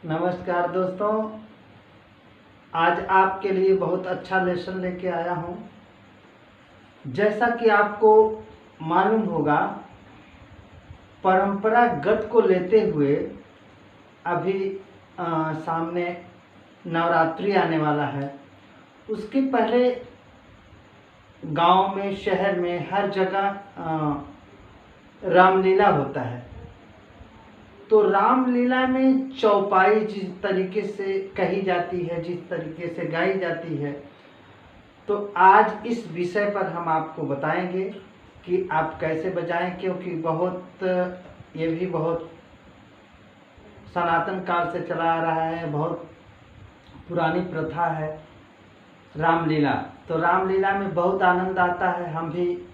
नमस्कार दोस्तों, आज आपके लिए बहुत अच्छा लेसन लेके आया हूँ। जैसा कि आपको मालूम होगा, परंपरागत को लेते हुए अभी सामने नवरात्रि आने वाला है। उसके पहले गांव में, शहर में, हर जगह रामलीला होता है। तो रामलीला में चौपाई जिस तरीके से कही जाती है, जिस तरीके से गाई जाती है, तो आज इस विषय पर हम आपको बताएंगे कि आप कैसे बजाएं, क्योंकि ये भी बहुत सनातन काल से चला आ रहा है, बहुत पुरानी प्रथा है रामलीला। तो रामलीला में बहुत आनंद आता है। हम भी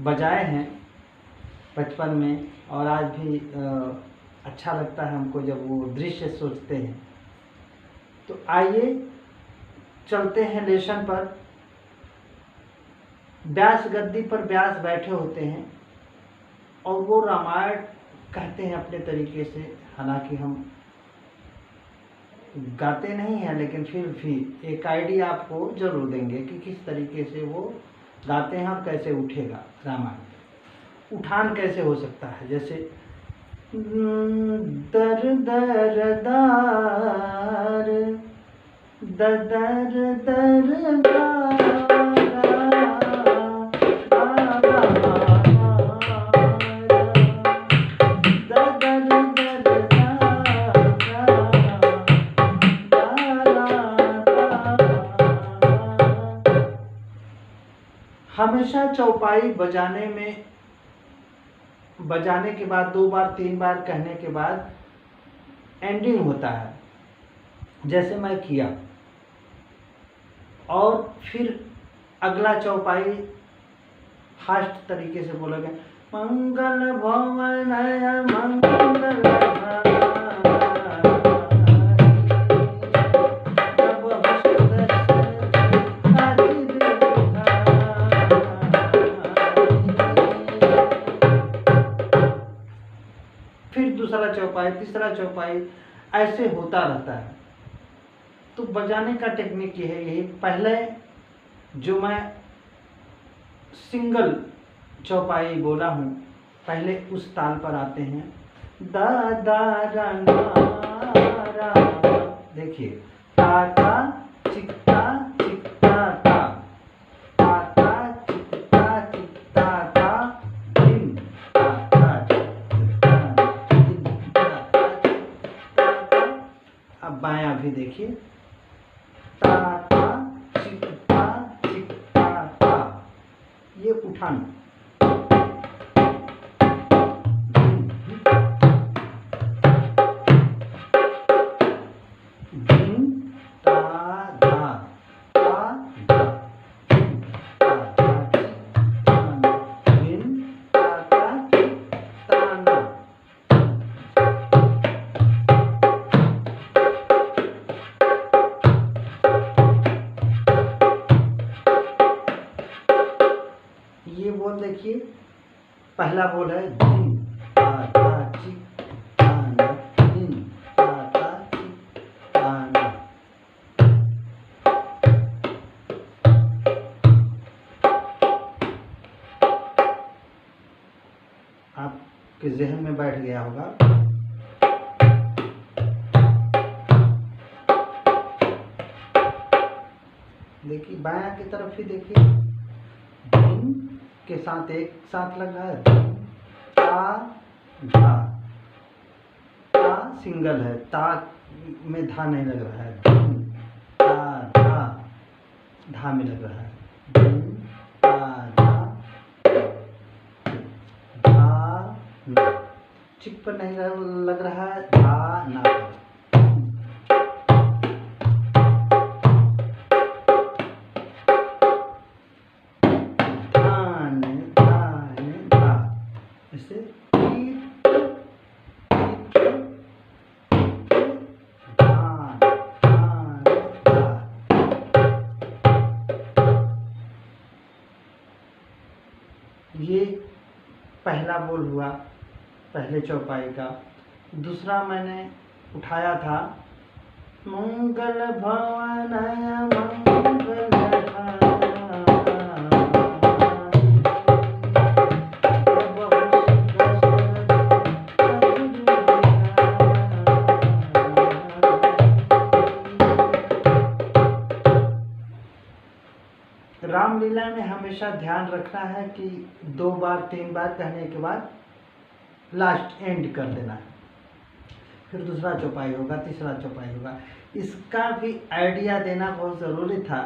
बजाए हैं बचपन में, और आज भी अच्छा लगता है हमको जब वो दृश्य सोचते हैं। तो आइए चलते हैं लेसन पर। व्यास गद्दी पर व्यास बैठे होते हैं और वो रामायण कहते हैं अपने तरीके से। हालांकि हम गाते नहीं हैं, लेकिन फिर भी एक आइडिया आपको जरूर देंगे कि किस तरीके से वो गाते हैं और कैसे उठेगा रामायण। उठान कैसे हो सकता है, जैसे दर दर दार ददर दर हमेशा चौपाई बजाने के बाद 2 बार 3 बार कहने के बाद एंडिंग होता है, जैसे मैं किया। और फिर अगला चौपाई फास्ट तरीके से बोलोगे, मंगल भवन मंगल दूसरा चौपाई, तीसरा चौपाई, ऐसे होता रहता है। तो बजाने का टेक्निक ये है। यही पहले जो मैं सिंगल चौपाई बोला हूँ, पहले उस ताल पर आते हैं। दा दा रा, देखिए, ता ता चिक्ता चिक्ता ता, ता ता चिक्ता चिक्ता ता, दिन ता ता चिक्ता दिन ता ता चिक्ता। अब बायां भी देखिए, ता ता चिक्ता चिक्ता ता, ये उठान। ये बोल देखिए, पहला बोल है दिन ता ता ची ताना, दिन ता ता ची ताना। आपके जहन में बैठ गया होगा। देखिए, बायां की तरफ ही देखिए, दिन के साथ एक साथ लग रहा है, ता धा, ता सिंगल है, ता में धा नहीं लग रहा है, ता धा में लग रहा है, ता धा, चिक पर नहीं लग रहा है, धा ना पर। ये पहला बोल हुआ पहले चौपाई का। दूसरा मैंने उठाया था मंगल भवनय मंगलहारी रामलीला में हमेशा ध्यान रखना है कि 2 बार 3 बार कहने के बाद लास्ट एंड कर देना है, फिर दूसरा चौपाई होगा, तीसरा चौपाई होगा। इसका भी आइडिया देना बहुत ज़रूरी था,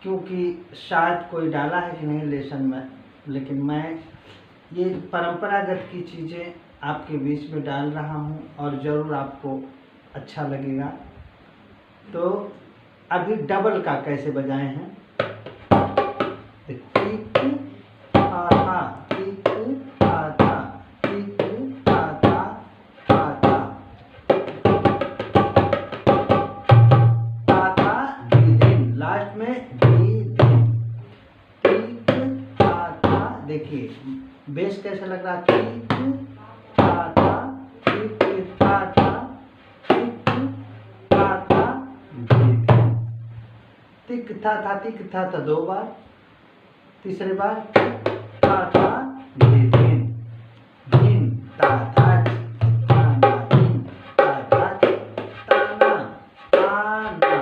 क्योंकि शायद कोई डाला है कि नहीं लेसन में, लेकिन मैं ये परंपरागत की चीज़ें आपके बीच में डाल रहा हूँ और ज़रूर आपको अच्छा लगेगा। तो अभी डबल का कैसे बजाए हैं, टिक आधा, टिक आधा, टिक आधा, आधा, आधा दिन, लास्ट में दिन, टिक आधा। देखिए बेस कैसे लग रहा है, टिक आधा, टिक आधा, टिक आधा, दिन, टिक था 2 बार, तीसरे बार ता था दिन, दिन ता था ताना, दिन ता था ताना, ताना,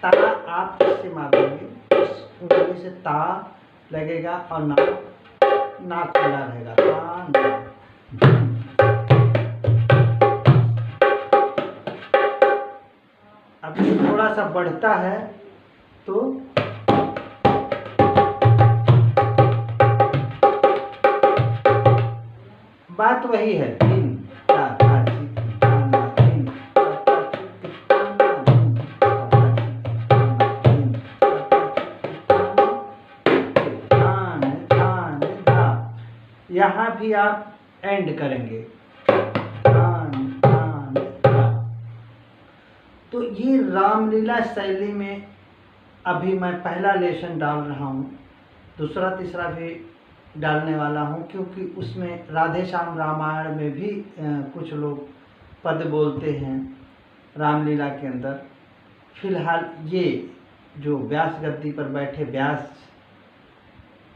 ता आप इससे मारोगे, इस उंगली से ता लगेगा और ना खुला रहेगा, ताना। अब थोड़ा सा बढ़ता है तो बात वही है, दिन ता था ताना, दिन यहाँ भी आप एंड करेंगे। तो ये रामलीला शैली में अभी मैं पहला लेसन डाल रहा हूँ, दूसरा तीसरा भी डालने वाला हूँ, क्योंकि उसमें राधे श्याम रामायण में भी कुछ लोग पद बोलते हैं रामलीला के अंदर। फिलहाल ये जो व्यास गद्दी पर बैठे व्यास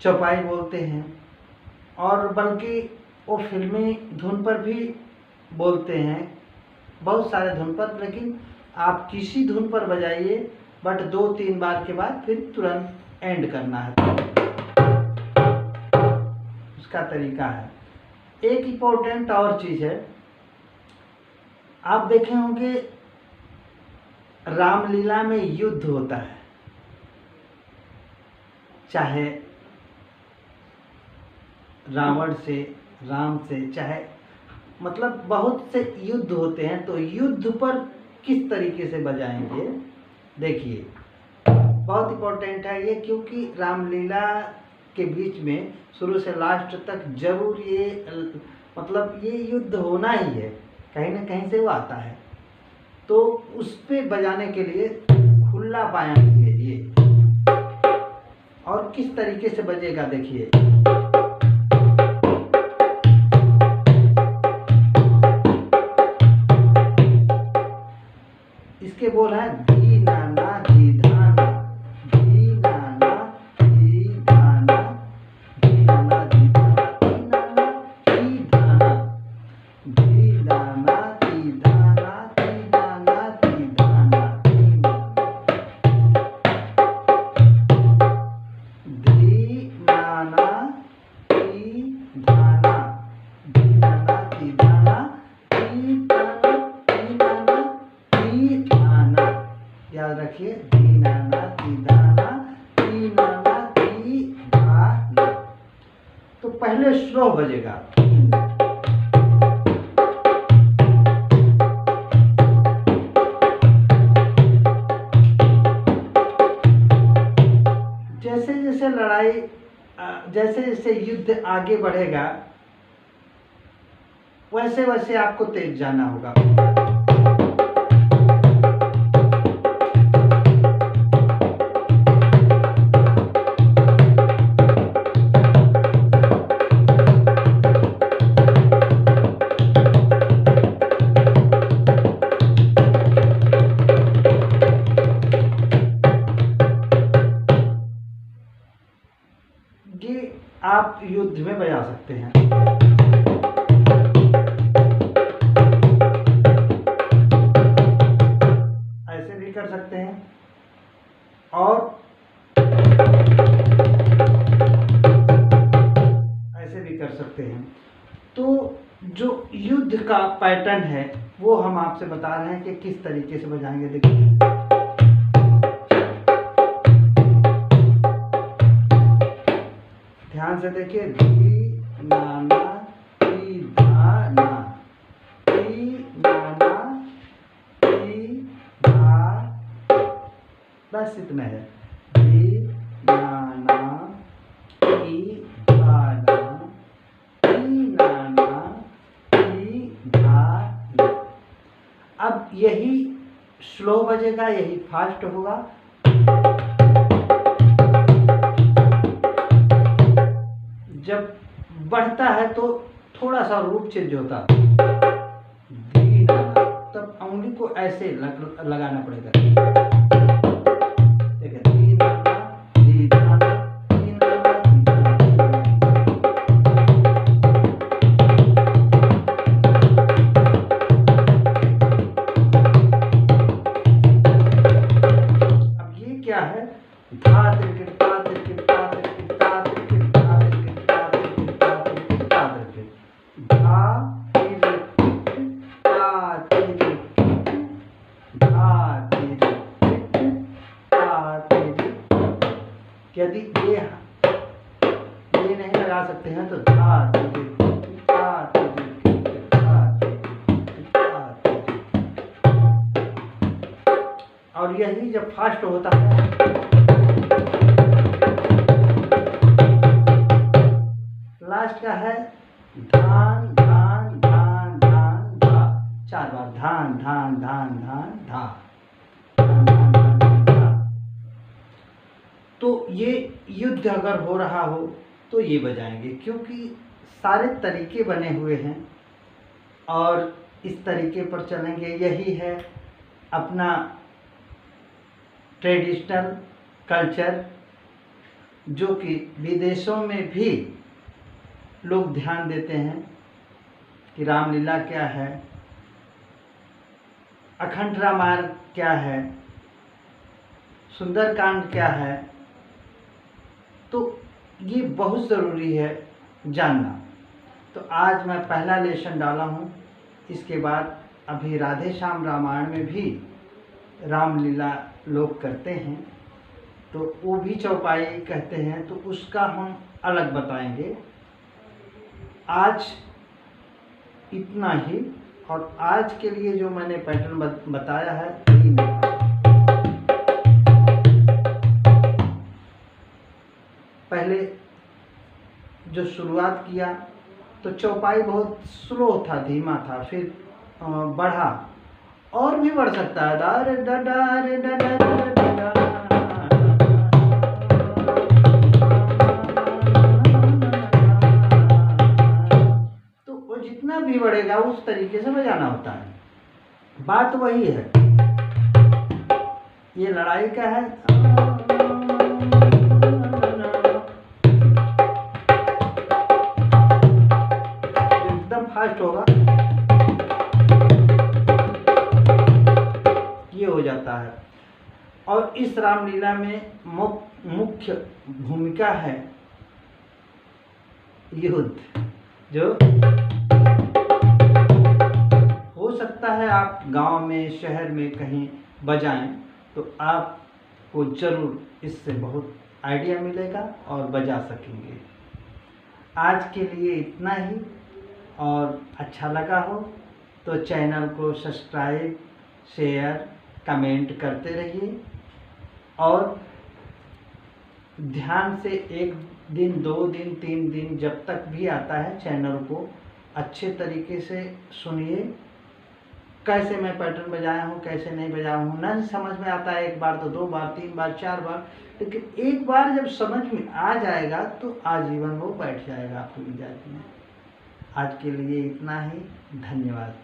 चौपाई बोलते हैं, और बल्कि वो फिल्मी धुन पर भी बोलते हैं, बहुत सारे धुन पर, लेकिन आप किसी धुन पर बजाइए, बट 2-3 बार के बाद फिर तुरंत एंड करना है, उसका तरीका है। एक इम्पोर्टेंट और चीज़ है, आप देखे होंगे रामलीला में युद्ध होता है, चाहे रावण से, राम से, चाहे मतलब बहुत से युद्ध होते हैं। तो युद्ध पर किस तरीके से बजाएंगे, देखिए बहुत इम्पोर्टेंट है ये, क्योंकि रामलीला के बीच में शुरू से लास्ट तक जरूर ये मतलब ये युद्ध होना ही है, कहीं ना कहीं से वो आता है। तो उस पे बजाने के लिए खुला पाया चाहिए ये, और किस तरीके से बजेगा देखिए। इसके बोल है धी नाना धी धाना, धी नाना धी धाना, धी नाना धी धाना, धी नाना धी धाना, धी धाना, धी नाना धी धाना, धी नाना धी धाना, धी नाना धी धाना, धी नाना धी नाना, धी धाना, याद रखिए, धी नाना धी धाना, धी नाना धी धाना। तो पहले स्लो बजेगा, जैसे जैसे लड़ाई, जैसे जैसे युद्ध आगे बढ़ेगा, वैसे वैसे आपको तेज जाना होगा। ये आप युद्ध में बजा सकते हैं। ऐसे भी कर सकते हैं और ऐसे भी कर सकते हैं। तो जो युद्ध का पैटर्न है वो हम आपसे बता रहे हैं कि किस तरीके से बजाएंगे। देखिए, ध्यान से देखिए, री ना ना, री धा ना, री ना ना, री धा, बस इतना है। री ना ना, री धा ना, री ना ना, री धा ना। अब यही स्लो बजेगा, यही फास्ट होगा। जब बढ़ता है तो थोड़ा सा रूप चेंज होता है। तब उंगली को ऐसे लगाना पड़ेगा। देखिए, अब ये क्या है? धा तिरकिट ता तिरकिट ता तिरकिट ता तिरकिट ता तिरकिट ता तिरकिट ता तिरकिट ता तिरकिट, धा तिरकिट ता तिरकिट, धा तिरकिट ता तिरकिट। यदि ये नहीं लगा सकते हैं तो धा तिरकिट ता तिरकिट ता तिरकिट ता तिरकिट। और यही जब फास्ट होता है, लास्ट का है धान धान धान धान धा, 4 बार धान धान धान धान धा, धान धान धान धान धा। तो ये युद्ध अगर हो रहा हो तो ये बजाएंगे, क्योंकि सारे तरीके बने हुए हैं और इस तरीके पर चलेंगे। यही है अपना ट्रेडिशनल कल्चर, जो कि विदेशों में भी लोग ध्यान देते हैं कि रामलीला क्या है, अखंड रामायण क्या है, सुंदरकांड क्या है। तो ये बहुत ज़रूरी है जानना। तो आज मैं पहला लेसन डाला हूँ। इसके बाद अभी राधे श्याम रामायण में भी रामलीला लोग करते हैं, तो वो भी चौपाई कहते हैं, तो उसका हम अलग बताएंगे। आज इतना ही, और आज के लिए जो मैंने पैटर्न बताया है यही नहीं। पहले जो शुरुआत किया तो चौपाई बहुत स्लो था, धीमा था, फिर बढ़ा, और भी बढ़ सकता है। दा रे दा दा रे दा दा रे दा दा। तो वो जितना भी बढ़ेगा उस तरीके से बजाना होता है। बात वही है, ये लड़ाई का है। एकदम फास्ट होगा, ये हो जाता है। और इस रामलीला में मुख्य भूमिका है युद्ध, जो हो सकता है आप गांव में, शहर में कहीं बजाएं तो आपको जरूर इससे बहुत आइडिया मिलेगा और बजा सकेंगे। आज के लिए इतना ही, और अच्छा लगा हो तो चैनल को सब्सक्राइब, शेयर, कमेंट करते रहिए। और ध्यान से 1 दिन, 2 दिन, 3 दिन, जब तक भी आता है चैनल को अच्छे तरीके से सुनिए। कैसे मैं पैटर्न बजाया हूँ, कैसे नहीं बजाया हूँ, नहीं समझ में आता है 1 बार तो 2 बार, 3 बार, 4 बार, लेकिन एक बार जब समझ में आ जाएगा तो आजीवन वो बैठ जाएगा आपकी मिजाज में। आज के लिए इतना ही, धन्यवाद।